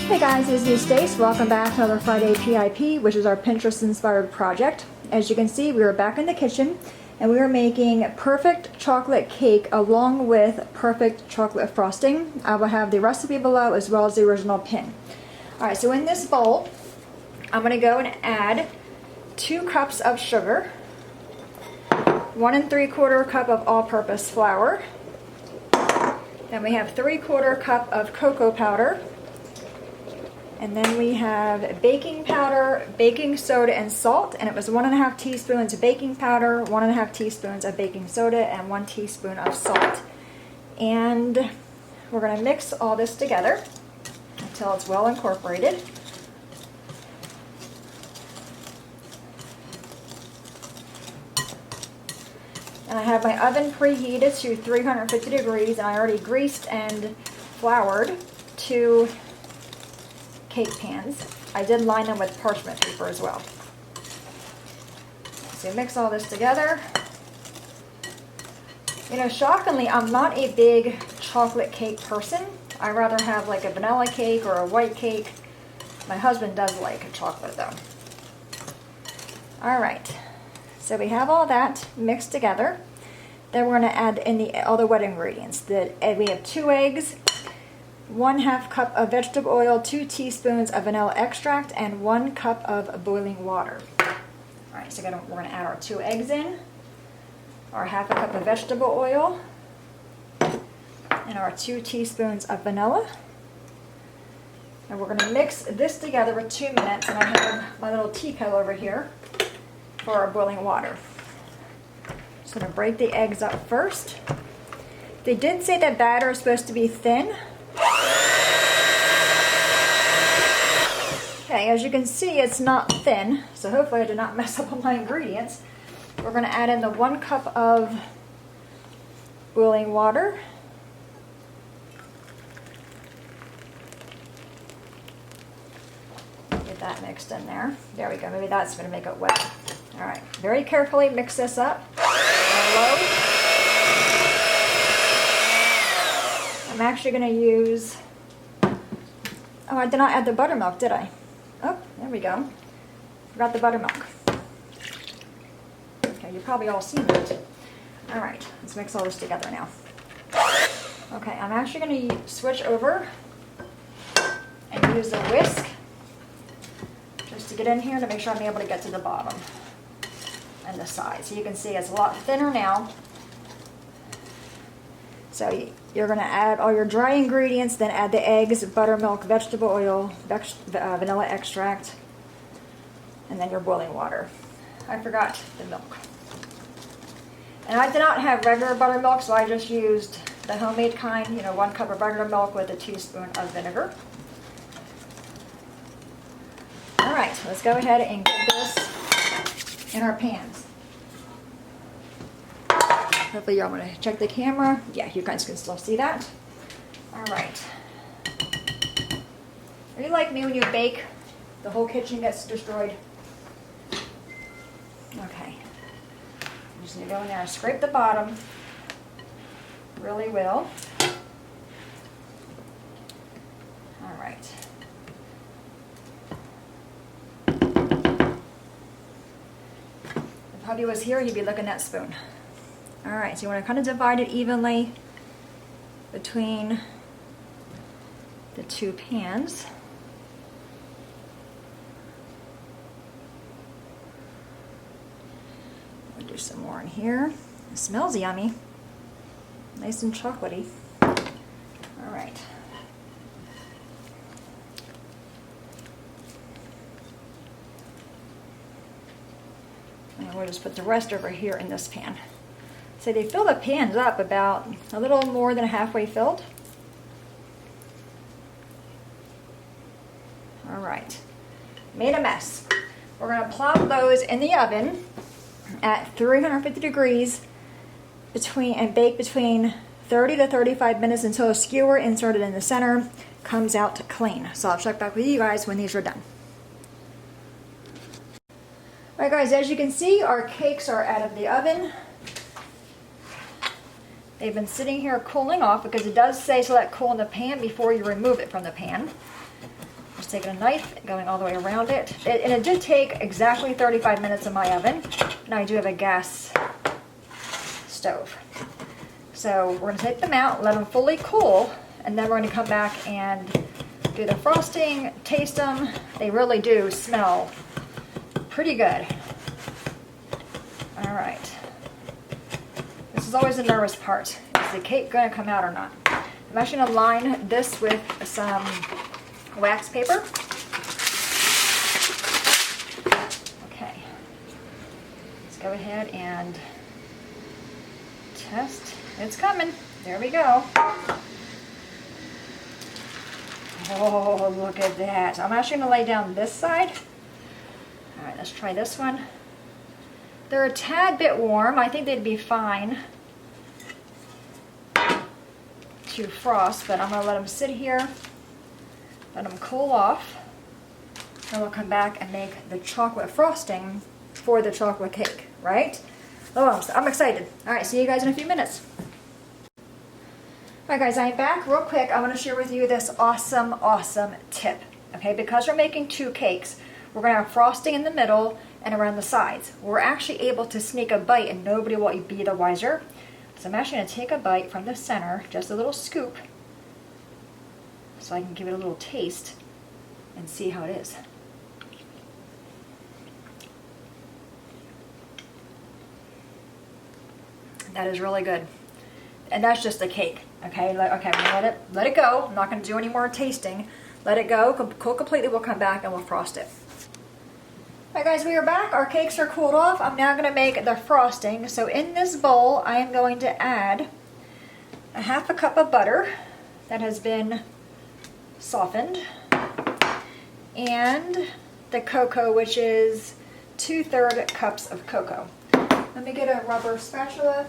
Hey guys, this is Stace. Welcome back to another Friday PIP, which is our Pinterest inspired project. As you can see, we are back in the kitchen and we are making perfect chocolate cake along with perfect chocolate frosting. I will have the recipe below as well as the original pin. Alright, so in this bowl, I'm going to go and add 2 cups of sugar, 1 3/4 cup of all-purpose flour, then we have 3/4 cup of cocoa powder, and then we have baking powder, baking soda, and salt. And it was 1½ teaspoons of baking powder, 1½ teaspoons of baking soda, and 1 teaspoon of salt. And we're going to mix all this together until it's well incorporated. And I have my oven preheated to 350 degrees, and I already greased and floured 2 cake pans. I did line them with parchment paper as well. So mix all this together. You know, shockingly, I'm not a big chocolate cake person. I rather have like a vanilla cake or a white cake. My husband does like a chocolate though. Alright, so we have all that mixed together. Then we're going to add in all the wet ingredients. We have 2 eggs, 1/2 cup of vegetable oil, 2 teaspoons of vanilla extract, and 1 cup of boiling water. Alright, so we're going to add our 2 eggs in, our 1/2 cup of vegetable oil, and our 2 teaspoons of vanilla. And we're going to mix this together for 2 minutes, and I have my little teapot over here for our boiling water. So I'm going to break the eggs up first. They did say that batter is supposed to be thin. Okay, as you can see, it's not thin, so hopefully I did not mess up on my ingredients. We're going to add in the 1 cup of boiling water. Get that mixed in there. There we go. Maybe that's going to make it wet. All right, very carefully mix this up. Low. I'm actually going to use, oh, I did not add the buttermilk, did I? Oh, there we go. Forgot the buttermilk. Okay, you've probably all seen it. All right, let's mix all this together now. Okay, I'm actually going to switch over and use a whisk just to get in here to make sure I'm able to get to the bottom and the side. So you can see it's a lot thinner now. So you're going to add all your dry ingredients, then add the eggs, buttermilk, vegetable oil, vanilla extract, and then your boiling water. I forgot the milk. And I did not have regular buttermilk, so I just used the homemade kind, you know, 1 cup of regular milk with a teaspoon of vinegar. All right, let's go ahead and get this in our pans. Hopefully y'all want to check the camera. Yeah, you guys can still see that. All right. Are you like me when you bake, the whole kitchen gets destroyed? Okay. I'm just going to go in there and scrape the bottom really well. All right. If hubby was here, he'd be looking at that spoon. Alright, so you want to kind of divide it evenly between the 2 pans. We'll do some more in here. It smells yummy. Nice and chocolatey. Alright. And we'll just put the rest over here in this pan. So they fill the pans up about a little more than halfway filled. All right, made a mess. We're going to plop those in the oven at 350 degrees and bake between 30 to 35 minutes until a skewer inserted in the center comes out clean. So I'll check back with you guys when these are done. All right guys, as you can see, our cakes are out of the oven. They've been sitting here cooling off because it does say to let cool in the pan before you remove it from the pan. just taking a knife and going all the way around it. And it did take exactly 35 minutes in my oven. And I do have a gas stove. So we're going to take them out, let them fully cool, and then we're going to come back and do the frosting, taste them. They really do smell pretty good. All right. This is always the nervous part. Is the cake going to come out or not? I'm actually going to line this with some wax paper. Okay. Let's go ahead and test. It's coming. There we go. Oh, look at that. I'm actually going to lay down this side. All right, let's try this one. They're a tad bit warm. I think they'd be fine to frost, but I'm going to let them sit here, let them cool off, and we'll come back and make the chocolate frosting for the chocolate cake, right? Oh, I'm excited. All right, see you guys in a few minutes. All right, guys, I'm back real quick. I want to share with you this awesome, awesome tip, okay? Because we're making 2 cakes, we're going to have frosting in the middle and around the sides. We're actually able to sneak a bite and nobody will be the wiser. So I'm actually going to take a bite from the center, just a little scoop, so I can give it a little taste and see how it is. That is really good. And that's just a cake, okay? Okay, I'm gonna let it go. I'm not going to do any more tasting. Let it go, cool completely. We'll come back and we'll frost it. Alright guys, we are back. Our cakes are cooled off. I'm now going to make the frosting. So in this bowl, I am going to add a 1/2 cup of butter that has been softened, and the cocoa, which is 2/3 cups of cocoa. Let me get a rubber spatula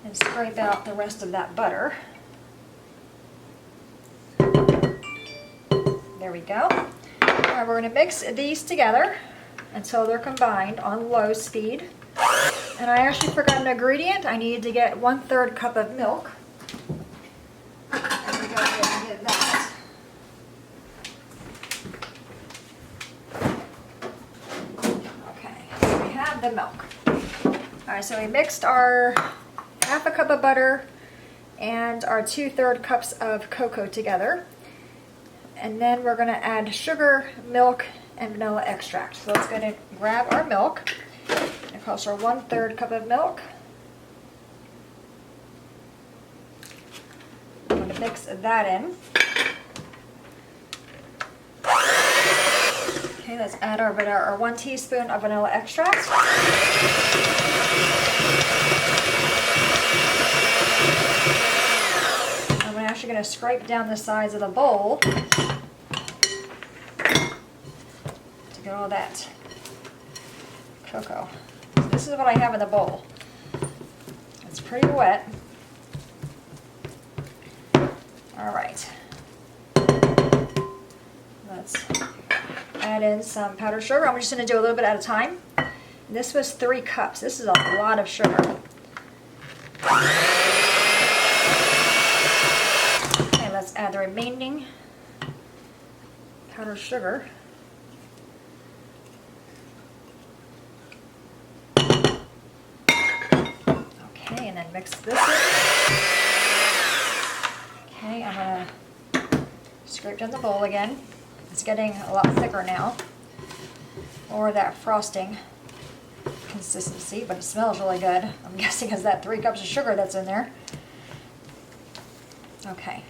and scrape out the rest of that butter. There we go. Now we're going to mix these together until they're combined on low speed. And I actually forgot an ingredient. I need to get 1/3 cup of milk. And we go ahead and get that. Okay, so we have the milk. Alright, so we mixed our 1/2 cup of butter and our 2/3 cups of cocoa together. And then we're going to add sugar, milk, and vanilla extract. So let's go ahead and grab our milk. Of course, our 1/3 cup of milk. I'm going to mix that in. Okay, let's add our 1 teaspoon of vanilla extract. I'm actually going to scrape down the sides of the bowl to get all that cocoa. So this is what I have in the bowl. It's pretty wet. All right. Let's add in some powdered sugar. I'm just going to do a little bit at a time. This was 3 cups. This is a lot of sugar. Okay, let's add the remaining powdered sugar. Okay, and then mix this in. Okay, I'm going to scrape down the bowl again. It's getting a lot thicker now, or that frosting consistency, but it smells really good. I'm guessing it's that 3 cups of sugar that's in there. Okay,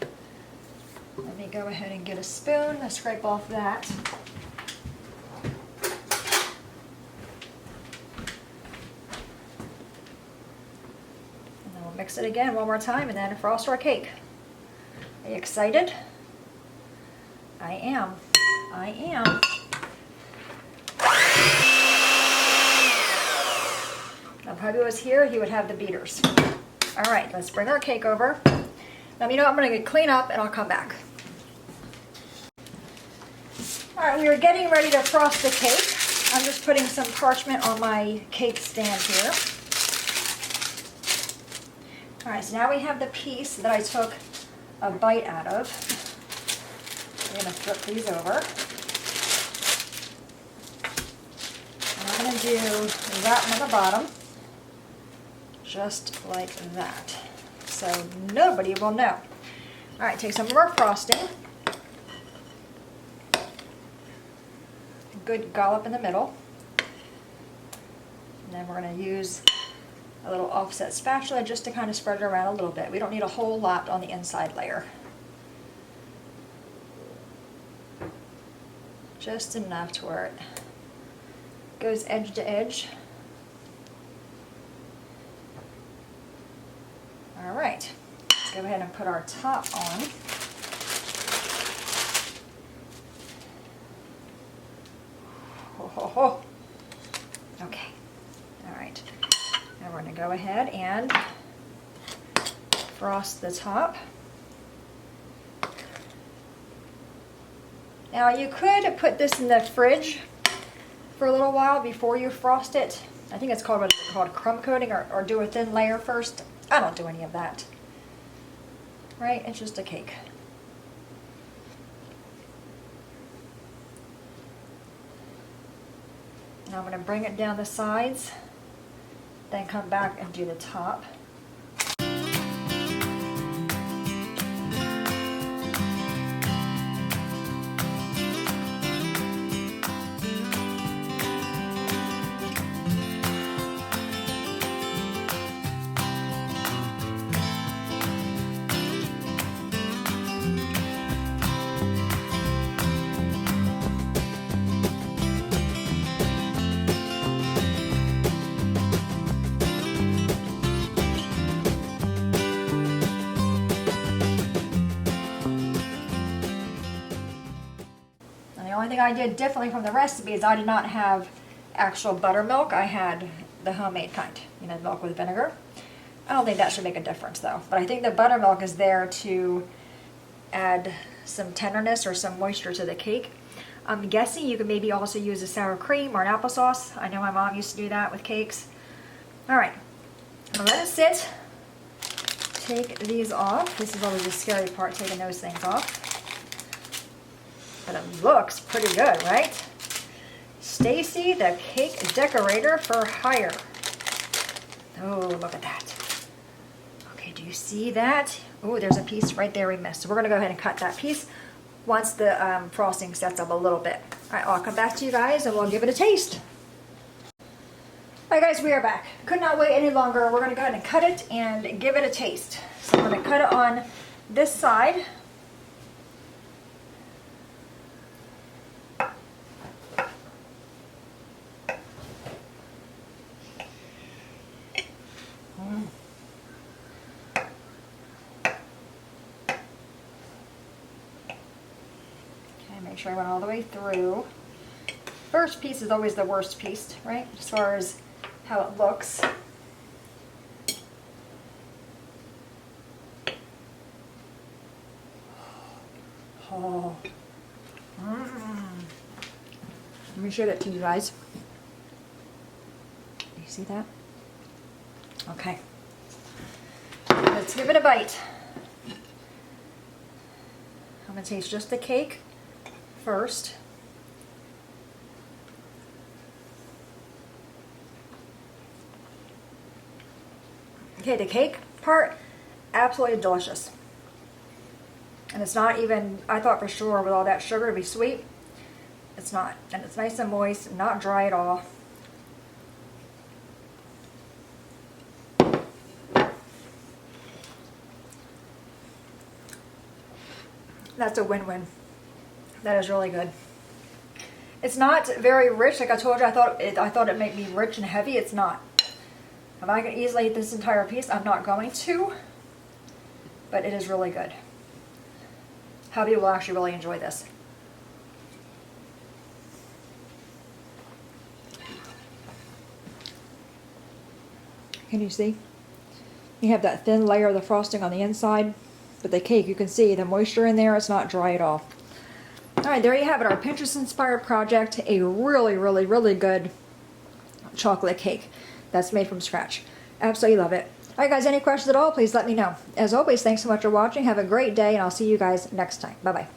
let me go ahead and get a spoon and scrape off that. And then we'll mix it again one more time and then frost our cake. Are you excited? I am. I am. If hubby was here, he would have the beaters. All right, let's bring our cake over. Let me know. I'm going to clean up and I'll come back. All right, we are getting ready to frost the cake. I'm just putting some parchment on my cake stand here. All right, so now we have the piece that I took a bite out of. going to flip these over. And I'm going to do that one on the bottom, just like that, so nobody will know. All right, take some of our frosting. Good dollop in the middle. And then we're going to use a little offset spatula just to kind of spread it around a little bit. We don't need a whole lot on the inside layer. Just enough to where it goes edge to edge. All right, let's go ahead and put our top on. Oh. Okay, all right. Now we're going to go ahead and frost the top. Now you could put this in the fridge for a little while before you frost it. I think it's called, what is it called, crumb coating, or do a thin layer first. I don't do any of that. Right? It's just a cake. Now I'm going to bring it down the sides, then come back and do the top. The only thing I did differently from the recipe is I did not have actual buttermilk. I had the homemade kind, milk with vinegar. I don't think that should make a difference though, but I think the buttermilk is there to add some tenderness or some moisture to the cake. I'm guessing you could maybe also use a sour cream or an applesauce. I know my mom used to do that with cakes. All right, I'm gonna let it sit. Take these off. This is always the scary part, taking those things off. But it looks pretty good, right? Stacy, the cake decorator for hire. Oh, look at that. Okay, do you see that? Oh, there's a piece right there we missed. So we're gonna go ahead and cut that piece once the frosting sets up a little bit. All right, I'll come back to you guys and we'll give it a taste. All right guys, we are back. Could not wait any longer. We're gonna go ahead and cut it and give it a taste. So I'm gonna cut it on this side. Make sure I went all the way through. First piece is always the worst piece, right? As far as how it looks. Oh. Let me show that to you guys. Do you see that? Okay. Let's give it a bite. I'm going to taste just the cake first. Okay, the cake part, absolutely delicious. And it's not even, I thought for sure with all that sugar it'd be sweet. It's not. And it's nice and moist, not dry at all. That's a win-win. That is really good. It's not very rich, like I told you. I thought it might be rich and heavy. It's not. If I could easily eat this entire piece, I'm not going to. But it is really good. Hubby will actually really enjoy this. Can you see? You have that thin layer of the frosting on the inside, but the cake, you can see the moisture in there. It's not dry at all. Alright, there you have it, our Pinterest-inspired project, a really, really, really good chocolate cake that's made from scratch. Absolutely love it. Alright guys, any questions at all, please let me know. As always, thanks so much for watching. Have a great day, and I'll see you guys next time. Bye-bye.